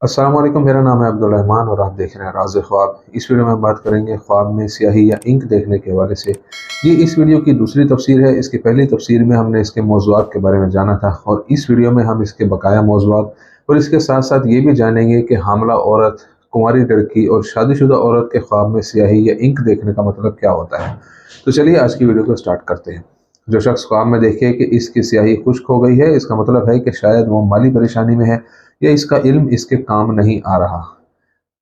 अस्सलाम वालेकुम। मेरा नाम है अब्दुल रहमान और आप देख रहे हैं राज़ ख्वाब। इस वीडियो में हम बात करेंगे ख्वाब में स्याही या इंक देखने के हवाले से। ये इस वीडियो की दूसरी तफसीर है। इसकी पहली तफसीर में हमने इसके मौज़ूआत के बारे में जाना था और इस वीडियो में हम इसके बकाया मौज़ूआत और इसके साथ साथ ये भी जानेंगे कि हामला औरत, कुंवारी लड़की और शादीशुदा औरत के ख्वाब में स्याही या इंक देखने का मतलब क्या होता है। तो चलिए आज की वीडियो को स्टार्ट करते हैं। जो शख्स ख्वाब में देखे कि इसकी स्याही खुश्क हो गई है, इसका मतलब है कि शायद वो माली परेशानी में है या इसका इल्म इसके काम नहीं आ रहा।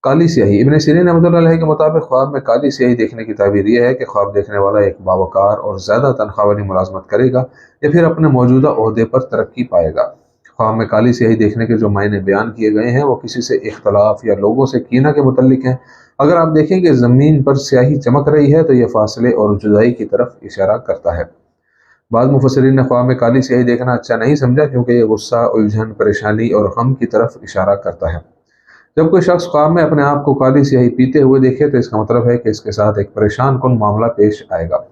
काली स्याही, इब्न सीरीन रहमतुल्लाह अलैह के मुताबिक ख्वाब में काली स्याही देखने की ताबीर यह है कि ख्वाब देखने वाला एक बावकार और ज़्यादा तनख्वाह वाली मुलाजमत करेगा या फिर अपने मौजूदा ओहदे पर तरक्की पाएगा। ख्वाब में काली स्याही देखने के जो मायने बयान किए गए हैं वो किसी से इख्तलाफ या लोगों से कीना के मुतल्लिक हैं। अगर आप देखें कि ज़मीन पर स्याही चमक रही है तो यह फासले और जुदाई की तरफ इशारा करता है। बाद मुफस्सिरीन ने ख्वाब में काली स्याही देखना अच्छा नहीं समझा क्योंकि यह गुस्सा, उलझन, परेशानी और गम की तरफ इशारा करता है। जब कोई शख्स ख्वाब में अपने आप को काली स्याही पीते हुए देखे तो इसका मतलब है कि इसके साथ एक परेशान कुन मामला पेश आएगा।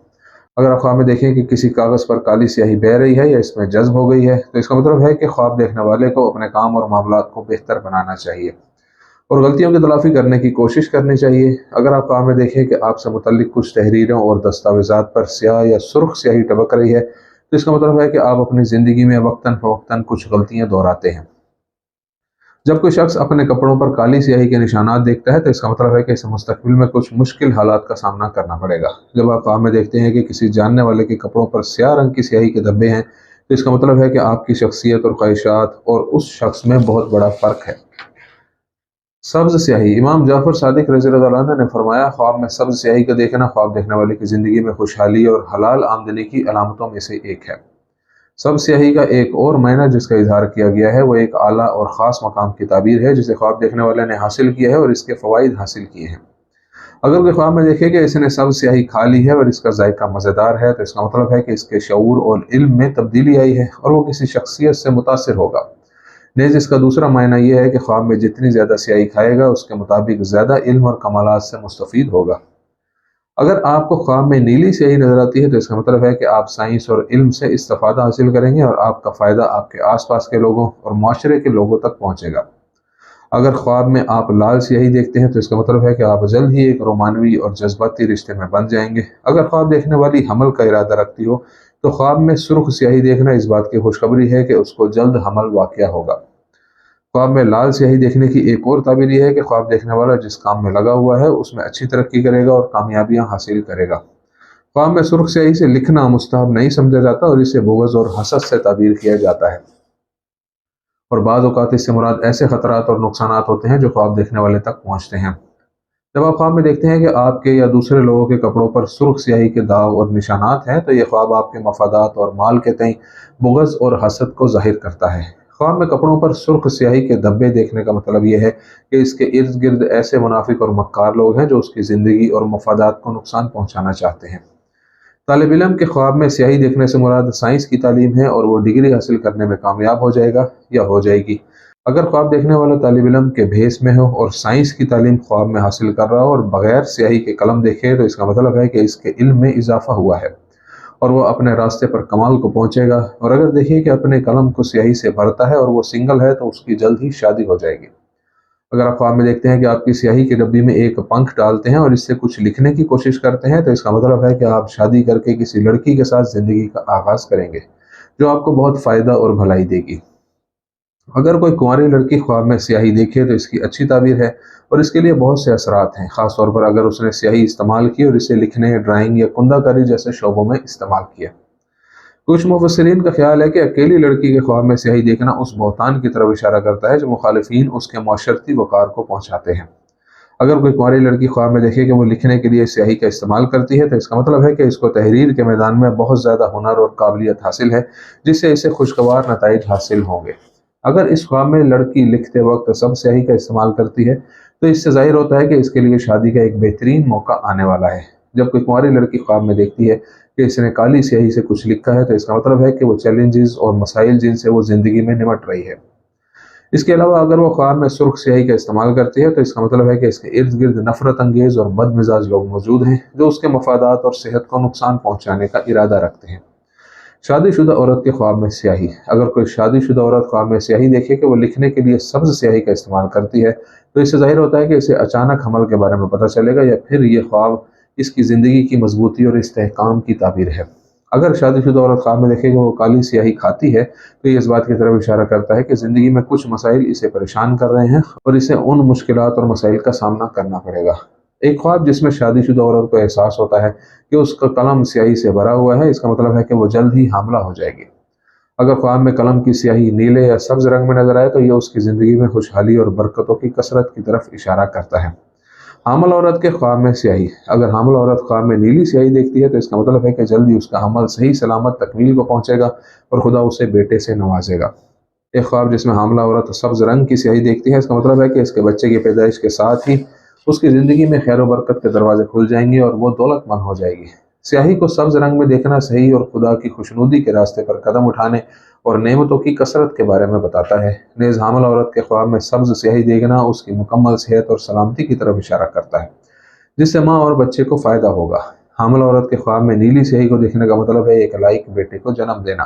अगर आप ख्वाब में देखें कि किसी कागज़ पर काली स्याही बह रही है या इसमें जज्ब हो गई है तो इसका मतलब है कि ख्वाब देखने वाले को अपने काम और मामलात को बेहतर बनाना चाहिए और गलतियों की तलाफी करने की कोशिश करनी चाहिए। अगर आप ख्वाब में देखें कि आपसे मुतल्लिक कुछ तहरीरों और दस्तावेज़ात पर स्याह या सुर्ख स्याही टपक रही है तो इसका मतलब है कि आप अपनी ज़िंदगी में वक्तन फ़वक्तन कुछ गलतियाँ दोहराते हैं। जब कोई शख्स अपने कपड़ों पर काली स्याही के निशानात देखता है तो इसका मतलब है कि इसे मुस्तकबिल में कुछ मुश्किल हालात का सामना करना पड़ेगा। जब आप ख्वाब में देखते हैं कि किसी जानने वाले के कपड़ों पर स्याह रंग की स्याही के धब्बे हैं तो इसका मतलब है कि आपकी शख्सियत और ख्वाहिशात और उस शख्स में बहुत बड़ा फ़र्क है। सब्ज स्याही, इमाम जाफर सादिक रज़ी अल्लाह अन्हु ने फरमाया, ख्वाब में सब्ज स्याही का देखना ख्वाब देखने वाले की ज़िंदगी में खुशहाली और हलाल आमदनी की अलामतों में से एक है। सब्ज स्याही का एक और मायना जिसका इजहार किया गया है वो एक आला और ख़ास मकाम की ताबीर है जिसे ख्वाब देखने वाले ने हासिल किया है और इसके फ़वाइद हासिल किए हैं। अगर कोई ख्वाब में देखे कि इसने सब्ज स्याही खा ली है और इसका जायका मज़ेदार है तो इसका मतलब है कि इसके शऊर और इल्म में तब्दीली आई है और वो किसी शख्सियत से मुतासिर होगा। नेज़ इसका दूसरा मायना यह है कि ख्वाब में जितनी ज़्यादा स्याही खाएगा उसके मुताबिक ज़्यादा इल्म और कमालात से मुस्तफ़ीद होगा। अगर आपको ख्वाब में नीली स्याही नजर आती है तो इसका मतलब है कि आप साइंस और इल्म से इस्तेफादा हासिल करेंगे और आपका फ़ायदा आपके आसपास के लोगों और माशरे के लोगों तक पहुँचेगा। अगर ख्वाब में आप लाल स्याही देखते हैं तो इसका मतलब है कि आप जल्द ही एक रोमानवी और जज्बाती रिश्ते में बन जाएंगे। अगर ख्वाब देखने वाली हमल का इरादा रखती हो तो ख्वाब में सुर्ख स्याही देखना इस बात की खुशखबरी है कि उसको जल्द हमल वाक़या होगा। ख्वाब में लाल स्याही देखने की एक और ताबीर यह है कि ख्वाब देखने वाला जिस काम में लगा हुआ है उसमें अच्छी तरक्की करेगा और कामयाबियां हासिल करेगा। ख्वाब में सुर्ख स्याही से लिखना मुस्तहब नहीं समझा जाता और इसे बुग़्ज़ और हसद से ताबीर किया जाता है और बाद औक़ात इससे मुराद ऐसे खतरात और नुकसानात होते हैं जो ख्वाब देखने वाले तक पहुँचते हैं। जब आप ख्वाब में देखते हैं कि आपके या दूसरे लोगों के कपड़ों पर सुर्ख स्याही के दाग और निशानात हैं तो यह ख्वाब आपके मफादात और माल के तय बुग़्ज़ और हसद को ज़ाहिर करता है। ख्वाब में कपड़ों पर सुर्ख स्याही के धब्बे देखने का मतलब यह है कि इसके इर्द गिर्द ऐसे मुनाफिक और मक्कार लोग हैं जो उसकी ज़िंदगी और मफादात को नुकसान पहुँचाना चाहते हैं। तालिब इल्म के ख्वाब में स्याही देखने से मुराद साइंस की तालीम है और वो डिग्री हासिल करने में कामयाब हो जाएगा या हो जाएगी। अगर ख्वाब देखने वाला तालिब इल्म के भेस में हो और साइंस की तालीम ख्वाब में हासिल कर रहा हो और बगैर स्याही के कलम देखे तो इसका मतलब है कि इसके इल्म में इजाफा हुआ है और वो अपने रास्ते पर कमाल को पहुंचेगा। और अगर देखिए कि अपने कलम को स्याही से भरता है और वो सिंगल है तो उसकी जल्द ही शादी हो जाएगी। अगर आप ख्वाब में देखते हैं कि आप किसी स्याही की डब्बी में एक पंख डालते हैं और इससे कुछ लिखने की कोशिश करते हैं तो इसका मतलब है कि आप शादी करके किसी लड़की के साथ ज़िंदगी का आगाज़ करेंगे जो आपको बहुत फ़ायदा और भलाई देगी। अगर कोई कुंवारी लड़की ख्वाब में स्याही देखे तो इसकी अच्छी ताबीर है और इसके लिए बहुत से असरात हैं, ख़ास तौर पर अगर उसने स्याही इस्तेमाल की और इसे लिखने, ड्राइंग या कुंदाकारी जैसे शोबों में इस्तेमाल किया। कुछ मुफस्सिरीन का ख्याल है कि अकेली लड़की के ख्वाब में स्याही देखना उस बहतान की तरफ इशारा करता है जो मुखालिफिन उसके माशरती वक़ार को पहुँचाते हैं। अगर कोई कुंवारी लड़की ख्वाब में देखे कि वो लिखने के लिए स्याही का इस्तेमाल करती है तो इसका मतलब है कि इसको तहरीर के मैदान में बहुत ज़्यादा हुनर और काबिलियत हासिल है जिससे इसे खुशगवार नताइज हासिल होंगे। अगर इस ख्वाब में लड़की लिखते वक्त सब स्याही का इस्तेमाल करती है तो इससे ज़ाहिर होता है कि इसके लिए शादी का एक बेहतरीन मौका आने वाला है। जब कोई कुंवारी लड़की ख्वाब में देखती है कि इसने काली स्याही से कुछ लिखा है तो इसका मतलब है कि वो चैलेंजेस और मसाइल जिनसे वो ज़िंदगी में निमट रही है। इसके अलावा अगर वो ख्वाब में सुर्ख स्याही का इस्तेमाल करती है तो इसका मतलब है कि इसके इर्द गिर्द नफरत अंगेज़ और बदमिजाज लोग मौजूद हैं जो उसके मफादात और सेहत को नुकसान पहुँचाने का इरादा रखते हैं। شادی شدہ عورت کے خواب میں سیاہی۔ اگر کوئی شادی شدہ عورت خواب میں سیاہی دیکھے کہ وہ لکھنے کے لیے سبز سیاہی کا استعمال کرتی ہے تو اس سے ظاہر ہوتا ہے کہ اسے اچانک حمل کے بارے میں پتہ چلے گا، یا پھر یہ خواب اس کی زندگی کی مضبوطی اور استحکام کی تعبیر ہے۔ اگر شادی شدہ عورت خواب میں دیکھے کہ وہ کالی سیاہی کھاتی ہے تو یہ اس بات کی طرف اشارہ کرتا ہے کہ زندگی میں کچھ مسائل اسے پریشان کر رہے ہیں اور اسے ان مشکلات اور مسائل کا سامنا کرنا پڑے گا۔ ایک خواب جس میں شادی شدہ عورت کو احساس ہوتا ہے کہ اس کا قلم سیاہی سے بھرا ہوا ہے، اس کا مطلب ہے کہ وہ جلد ہی حاملہ ہو جائے گی۔ اگر خواب میں قلم کی سیاہی نیلے یا سبز رنگ میں نظر آئے تو یہ اس کی زندگی میں خوشحالی اور برکتوں کی کثرت کی طرف اشارہ کرتا ہے۔ حامل عورت کے خواب میں سیاہی۔ اگر حامل عورت خواب میں نیلی سیاہی دیکھتی ہے تو اس کا مطلب ہے کہ جلد ہی اس کا حمل صحیح سلامت تکمیل کو پہنچے گا اور خدا اسے بیٹے سے نوازے گا۔ ایک خواب جس میں حاملہ عورت سبز رنگ کی سیاہی دیکھتی ہے، اس کا مطلب ہے کہ اس کے بچے کی پیدائش کے ساتھ ہی اس کی زندگی میں خیر و برکت کے دروازے کھل جائیں گے اور وہ دولت مند ہو جائے گی۔ سیاہی کو سبز رنگ میں دیکھنا صحیح اور خدا کی خوشنودی کے راستے پر قدم اٹھانے اور نعمتوں کی کثرت کے بارے میں بتاتا ہے۔ نیز حامل عورت کے خواب میں سبز سیاہی دیکھنا اس کی مکمل صحت اور سلامتی کی طرف اشارہ کرتا ہے، جس سے ماں اور بچے کو فائدہ ہوگا۔ حامل عورت کے خواب میں نیلی سیاہی کو دیکھنے کا مطلب ہے ایک لائق بیٹے کو جنم دینا۔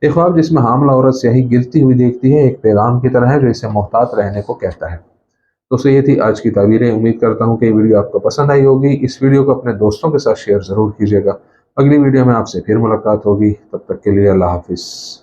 ایک خواب جس میں حاملہ عورت سیاہی گرتی ہوئی دیکھتی ہے ایک پیغام کی طرح ہے جو اسے محتاط رہنے کو کہتا ہے۔ تو یہ تھی آج کی تعبیریں۔ امید کرتا ہوں کہ یہ ویڈیو آپ کو پسند آئی ہوگی۔ اس ویڈیو کو اپنے دوستوں کے ساتھ شیئر ضرور کیجیے گا۔ اگلی ویڈیو میں آپ سے پھر ملاقات ہوگی، تب تک کے لیے اللہ حافظ۔